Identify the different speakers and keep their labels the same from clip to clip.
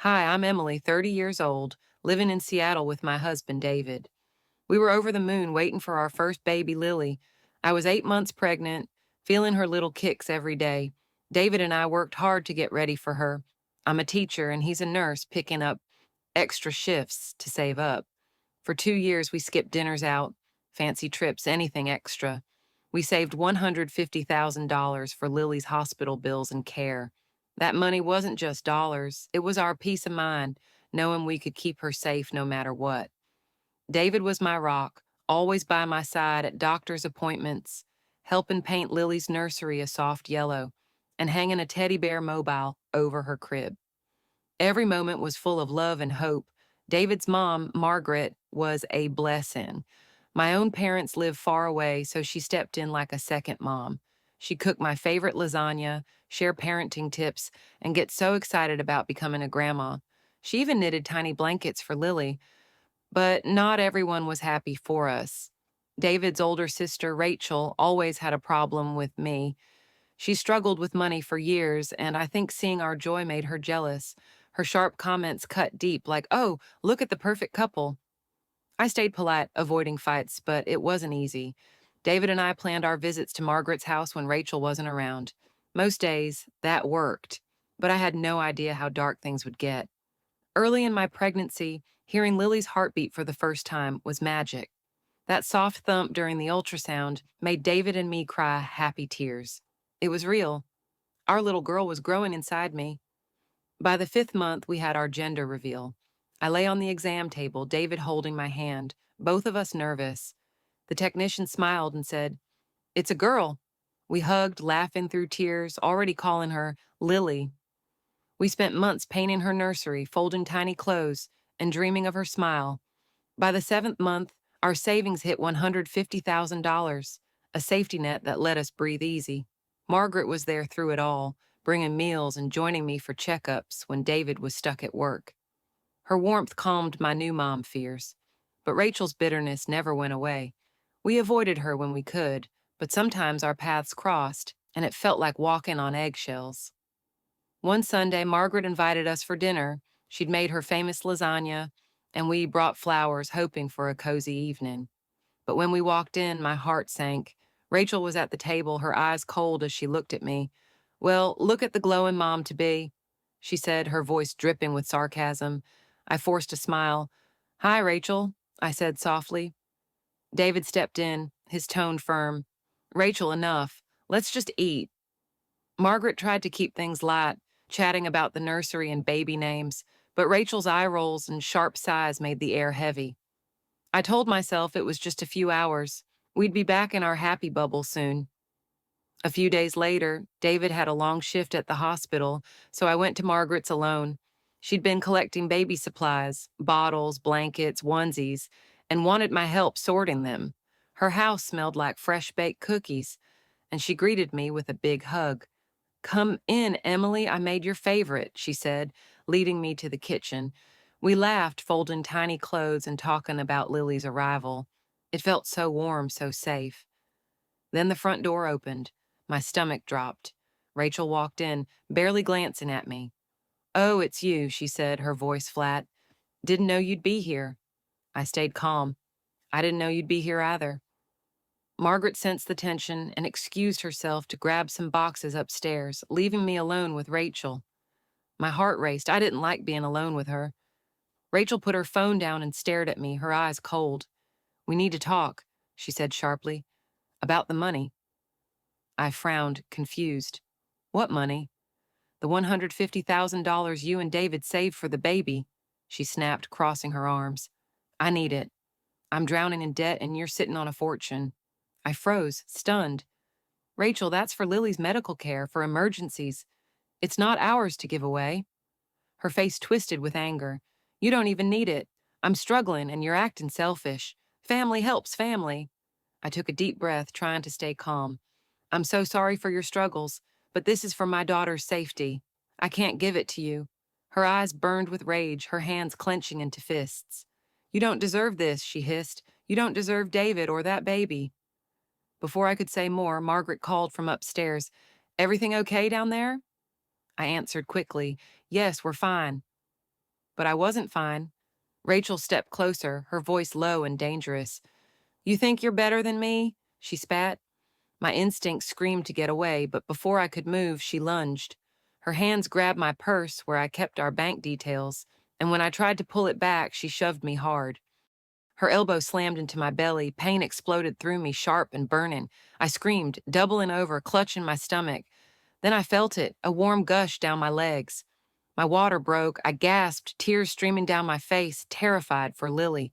Speaker 1: Hi, I'm Emily, 30 years old, living in Seattle with my husband, David. We were over the moon waiting for our first baby, Lily. I was 8 months pregnant, feeling her little kicks every day. David and I worked hard to get ready for her. I'm a teacher and he's a nurse, picking up extra shifts to save up. For 2 years, we skipped dinners out, fancy trips, anything extra. We saved $150,000 for Lily's hospital bills and care. That money wasn't just dollars, it was our peace of mind, knowing we could keep her safe no matter what. David was my rock, always by my side at doctor's appointments, helping paint Lily's nursery a soft yellow, and hanging a teddy bear mobile over her crib. Every moment was full of love and hope. David's mom, Margaret, was a blessing. My own parents live far away, so she stepped in like a second mom. She cooked my favorite lasagna, shared parenting tips, and get so excited about becoming a grandma. She even knitted tiny blankets for Lily, but not everyone was happy for us. David's older sister, Rachel, always had a problem with me. She struggled with money for years, and I think seeing our joy made her jealous. Her sharp comments cut deep, like, oh, look at the perfect couple. I stayed polite, avoiding fights, but it wasn't easy. David and I planned our visits to Margaret's house when Rachel wasn't around. Most days, that worked, but I had no idea how dark things would get. Early in my pregnancy, hearing Lily's heartbeat for the first time was magic. That soft thump during the ultrasound made David and me cry happy tears. It was real. Our little girl was growing inside me. By the 5th month, we had our gender reveal. I lay on the exam table, David holding my hand, both of us nervous. The technician smiled and said, "It's a girl." We hugged, laughing through tears, already calling her Lily. We spent months painting her nursery, folding tiny clothes, and dreaming of her smile. By the 7th month, our savings hit $150,000, a safety net that let us breathe easy. Margaret was there through it all, bringing meals and joining me for checkups when David was stuck at work. Her warmth calmed my new mom fears. But Rachel's bitterness never went away. We avoided her when we could, but sometimes our paths crossed, and it felt like walking on eggshells. One Sunday, Margaret invited us for dinner. She'd made her famous lasagna, and we brought flowers, hoping for a cozy evening. But when we walked in, my heart sank. Rachel was at the table, her eyes cold as she looked at me. "Well, look at the glowing mom to be," she said, her voice dripping with sarcasm. I forced a smile. "Hi, Rachel," I said softly. David stepped in, his tone firm. "Rachel, enough. Let's just eat." Margaret tried to keep things light, chatting about the nursery and baby names, but Rachel's eye rolls and sharp sighs made the air heavy. I told myself it was just a few hours. We'd be back in our happy bubble soon. A few days later, David had a long shift at the hospital, so I went to Margaret's alone. She'd been collecting baby supplies, bottles, blankets, onesies, and wanted my help sorting them. Her house smelled like fresh-baked cookies, and she greeted me with a big hug. "Come in, Emily, I made your favorite," she said, leading me to the kitchen. We laughed, folding tiny clothes and talking about Lily's arrival. It felt so warm, so safe. Then the front door opened. My stomach dropped. Rachel walked in, barely glancing at me. "Oh, it's you," she said, her voice flat. "Didn't know you'd be here." I stayed calm. "I didn't know you'd be here either." Margaret sensed the tension and excused herself to grab some boxes upstairs, leaving me alone with Rachel. My heart raced. I didn't like being alone with her. Rachel put her phone down and stared at me, her eyes cold. "We need to talk," she said sharply. "About the money." I frowned, confused. "What money?" "The $150,000 you and David saved for the baby," she snapped, crossing her arms. "I need it. I'm drowning in debt and you're sitting on a fortune." I froze, stunned. "Rachel, that's for Lily's medical care, for emergencies. It's not ours to give away." Her face twisted with anger. "You don't even need it. I'm struggling and you're acting selfish. Family helps family." I took a deep breath, trying to stay calm. "I'm so sorry for your struggles, but this is for my daughter's safety. I can't give it to you." Her eyes burned with rage, her hands clenching into fists. "You don't deserve this," she hissed. "You don't deserve David or that baby." Before I could say more, Margaret called from upstairs. "Everything okay down there?" I answered quickly, "Yes, we're fine." But I wasn't fine. Rachel stepped closer, her voice low and dangerous. You think you're better than me? She spat. My instinct screamed to get away, but before I could move, she lunged. Her hands grabbed my purse where I kept our bank details, and when I tried to pull it back, she shoved me hard. Her elbow slammed into my belly, pain exploded through me, sharp and burning. I screamed, doubling over, clutching my stomach. Then I felt it, a warm gush down my legs. My water broke, I gasped, tears streaming down my face, terrified for Lily.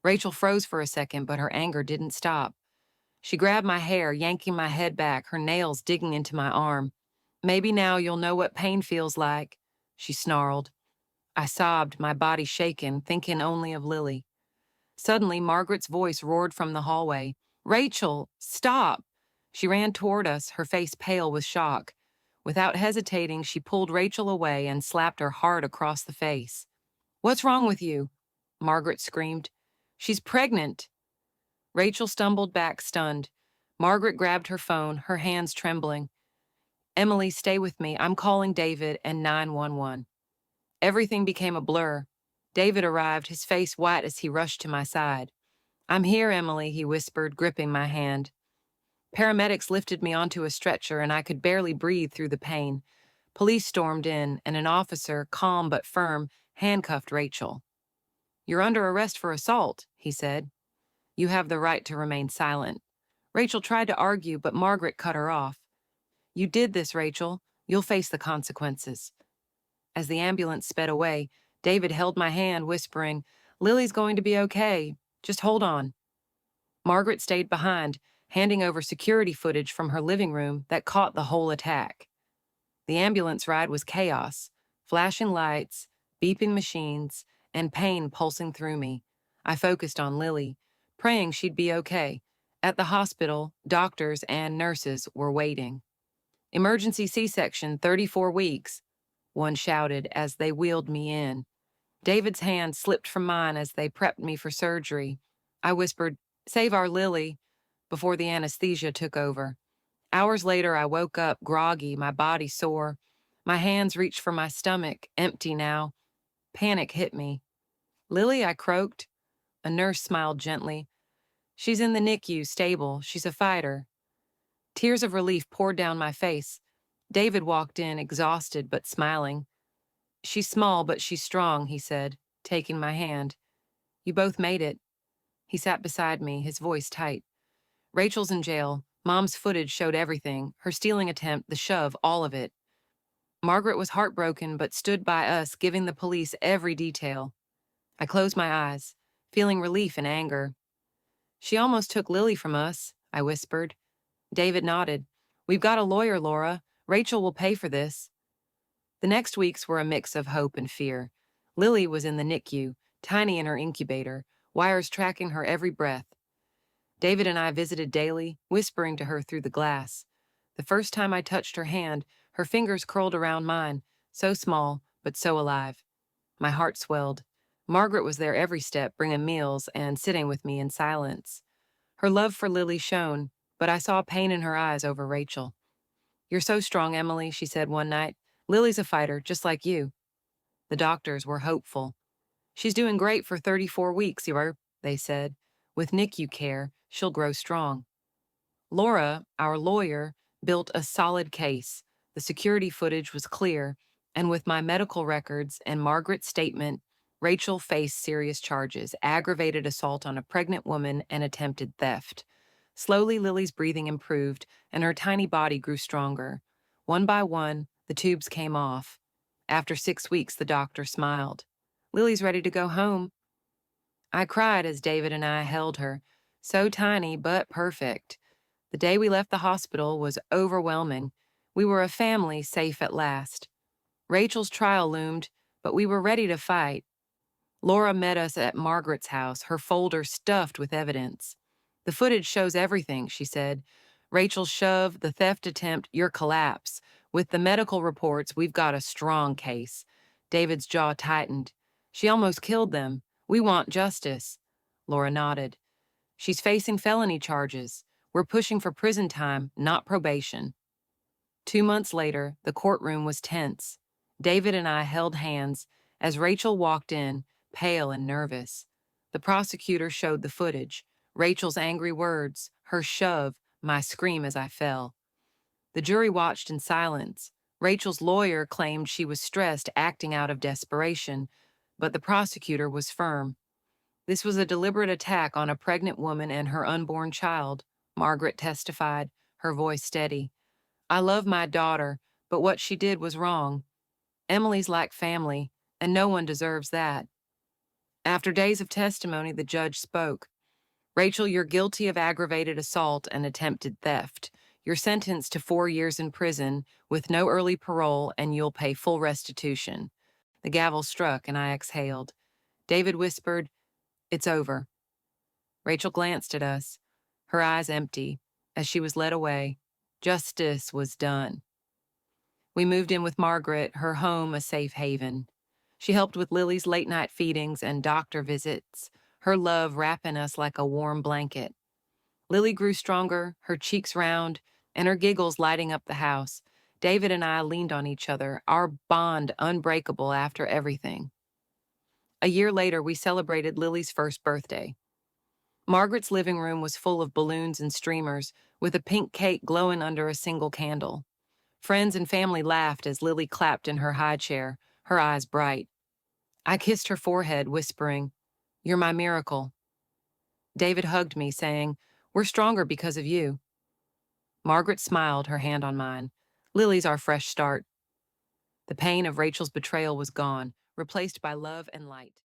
Speaker 1: Rachel froze for a second, but her anger didn't stop. She grabbed my hair, yanking my head back, her nails digging into my arm. Maybe now you'll know what pain feels like, she snarled. I sobbed, my body shaken, thinking only of Lily. Suddenly, Margaret's voice roared from the hallway. Rachel, stop! She ran toward us, her face pale with shock. Without hesitating, she pulled Rachel away and slapped her hard across the face. What's wrong with you? Margaret screamed. She's pregnant. Rachel stumbled back, stunned. Margaret grabbed her phone, her hands trembling. Emily, stay with me. I'm calling David and 911. Everything became a blur. David arrived, his face white as he rushed to my side. I'm here, Emily, he whispered, gripping my hand. Paramedics lifted me onto a stretcher, and I could barely breathe through the pain. Police stormed in, and an officer, calm but firm, handcuffed Rachel. You're under arrest for assault, he said. You have the right to remain silent. Rachel tried to argue, but Margaret cut her off. You did this, Rachel. You'll face the consequences. As the ambulance sped away, David held my hand, whispering, Lily's going to be okay. Just hold on. Margaret stayed behind, handing over security footage from her living room that caught the whole attack. The ambulance ride was chaos, flashing lights, beeping machines, and pain pulsing through me. I focused on Lily, praying she'd be okay. At the hospital, doctors and nurses were waiting. Emergency C-section, 34 weeks, one shouted as they wheeled me in. David's hand slipped from mine as they prepped me for surgery. I whispered, Save our Lily, before the anesthesia took over. Hours later, I woke up groggy, my body sore. My hands reached for my stomach, empty now. Panic hit me. Lily, I croaked. A nurse smiled gently. She's in the NICU, stable. She's a fighter. Tears of relief poured down my face. David walked in, exhausted but smiling. She's small, but she's strong, he said, taking my hand. You both made it. He sat beside me, his voice tight. Rachel's in jail. Mom's footage showed everything. Her stealing attempt, the shove, all of it. Margaret was heartbroken, but stood by us, giving the police every detail. I closed my eyes, feeling relief and anger. She almost took Lily from us, I whispered. David nodded. We've got a lawyer, Laura. Rachel will pay for this. The next weeks were a mix of hope and fear. Lily was in the NICU, tiny in her incubator, wires tracking her every breath. David and I visited daily, whispering to her through the glass. The first time I touched her hand, her fingers curled around mine, so small, but so alive. My heart swelled. Margaret was there every step, bringing meals and sitting with me in silence. Her love for Lily shone, but I saw pain in her eyes over Rachel. You're so strong, Emily, she said one night. Lily's a fighter, just like you. The doctors were hopeful. She's doing great for 34 weeks, they said. With NICU care, she'll grow strong. Laura, our lawyer, built a solid case. The security footage was clear, and with my medical records and Margaret's statement, Rachel faced serious charges, aggravated assault on a pregnant woman and attempted theft. Slowly, Lily's breathing improved, and her tiny body grew stronger. One by one, the tubes came off. After 6 weeks, the doctor smiled. Lily's ready to go home. I cried as David and I held her. So tiny, but perfect. The day we left the hospital was overwhelming. We were a family safe at last. Rachel's trial loomed, but we were ready to fight. Laura met us at Margaret's house, her folder stuffed with evidence. The footage shows everything, she said. Rachel's shove, the theft attempt, your collapse. With the medical reports, we've got a strong case. David's jaw tightened. She almost killed them. We want justice. Laura nodded. She's facing felony charges. We're pushing for prison time, not probation. 2 months later, the courtroom was tense. David and I held hands, As Rachel walked in, pale and nervous, the prosecutor showed the footage: Rachel's angry words, her shove, my scream as I fell. The jury watched in silence. Rachel's lawyer claimed she was stressed, acting out of desperation, but the prosecutor was firm. This was a deliberate attack on a pregnant woman and her unborn child, Margaret testified, her voice steady. I love my daughter, but what she did was wrong. Emily's like family, and no one deserves that. After days of testimony, the judge spoke. Rachel, you're guilty of aggravated assault and attempted theft. You're sentenced to 4 years in prison with no early parole, and you'll pay full restitution. The gavel struck, and I exhaled. David whispered, "It's over." Rachel glanced at us, her eyes empty, as she was led away. Justice was done. We moved in with Margaret, her home a safe haven. She helped with Lily's late-night feedings and doctor visits, her love wrapping us like a warm blanket. Lily grew stronger, her cheeks round, and her giggles lighting up the house. David and I leaned on each other, our bond unbreakable after everything. A year later, we celebrated Lily's first birthday. Margaret's living room was full of balloons and streamers, with a pink cake glowing under a single candle. Friends and family laughed as Lily clapped in her high chair, her eyes bright. I kissed her forehead, whispering, "You're my miracle." David hugged me, saying, "We're stronger because of you." Margaret smiled, her hand on mine. "Lily's our fresh start." The pain of Rachel's betrayal was gone, replaced by love and light.